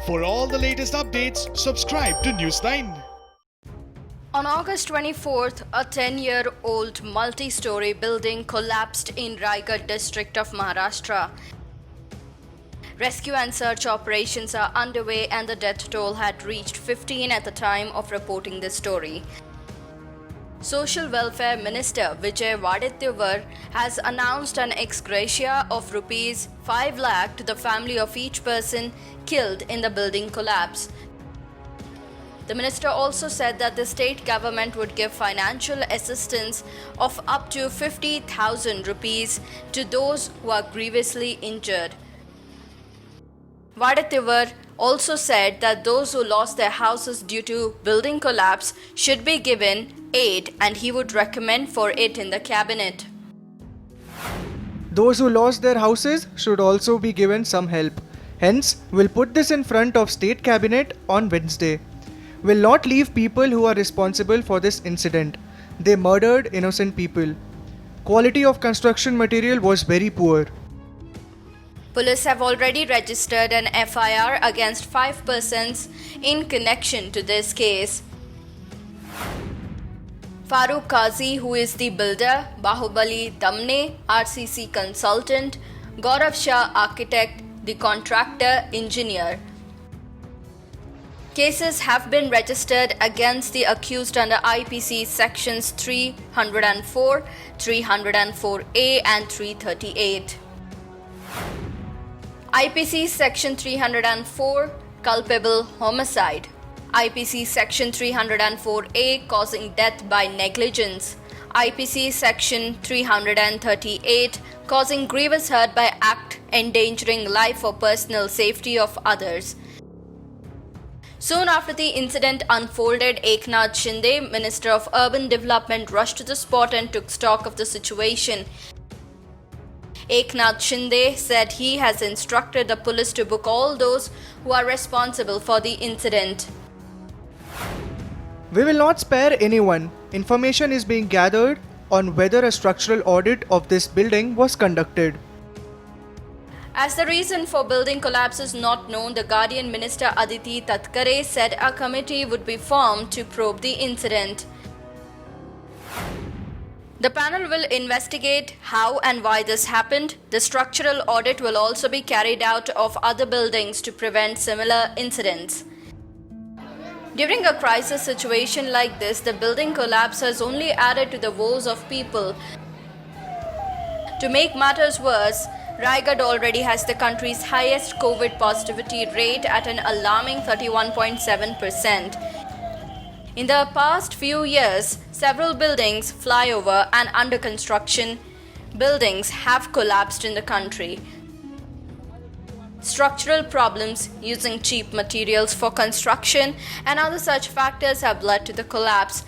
For all the latest updates, subscribe to News9. On August 24th, a 10-year-old multi-story building collapsed in Raigad district of Maharashtra. Rescue and search operations are underway and the death toll had reached 15 at the time of reporting this story. Social Welfare Minister Vijay Wadettivar has announced an ex gratia of rupees 5 lakh to the family of each person killed in the building collapse. The minister also said that the state government would give financial assistance of up to 50,000 rupees to those who are grievously injured. Wadettivar also said that those who lost their houses due to building collapse should be given aid and he would recommend for it in the cabinet. Those who lost their houses should also be given some help. Hence, we'll put this in front of State Cabinet on Wednesday. We'll not leave people who are responsible for this incident. They murdered innocent people. Quality of construction material was very poor. Police have already registered an FIR against 5 persons in connection to this case. Farooq Qazi, who is the builder, Bahubali Damne, RCC consultant, Gaurav Shah, architect, the contractor, engineer. Cases have been registered against the accused under IPC sections 304, 304A and 338. IPC section 304, culpable homicide. IPC section 304A, causing death by negligence. IPC section 338, causing grievous hurt by act endangering life or personal safety of others. Soon after the incident unfolded, Eknath Shinde, Minister of Urban Development, rushed to the spot and took stock of the situation. Eknath Shinde said he has instructed the police to book all those who are responsible for the incident. We will not spare anyone. Information is being gathered on whether a structural audit of this building was conducted. As the reason for building collapse is not known, the Guardian Minister Aditi Tatkare said a committee would be formed to probe the incident. The panel will investigate how and why this happened. The structural audit will also be carried out of other buildings to prevent similar incidents. During a crisis situation like this, the building collapse has only added to the woes of people. To make matters worse, Raigad already has the country's highest COVID positivity rate at an alarming 31.7%. In the past few years, several buildings, flyover and under construction buildings have collapsed in the country. Structural problems, using cheap materials for construction and other such factors have led to the collapse.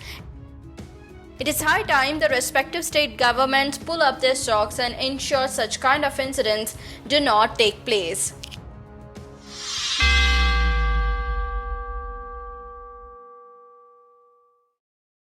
It is high time the respective state governments pull up their socks and ensure such kind of incidents do not take place.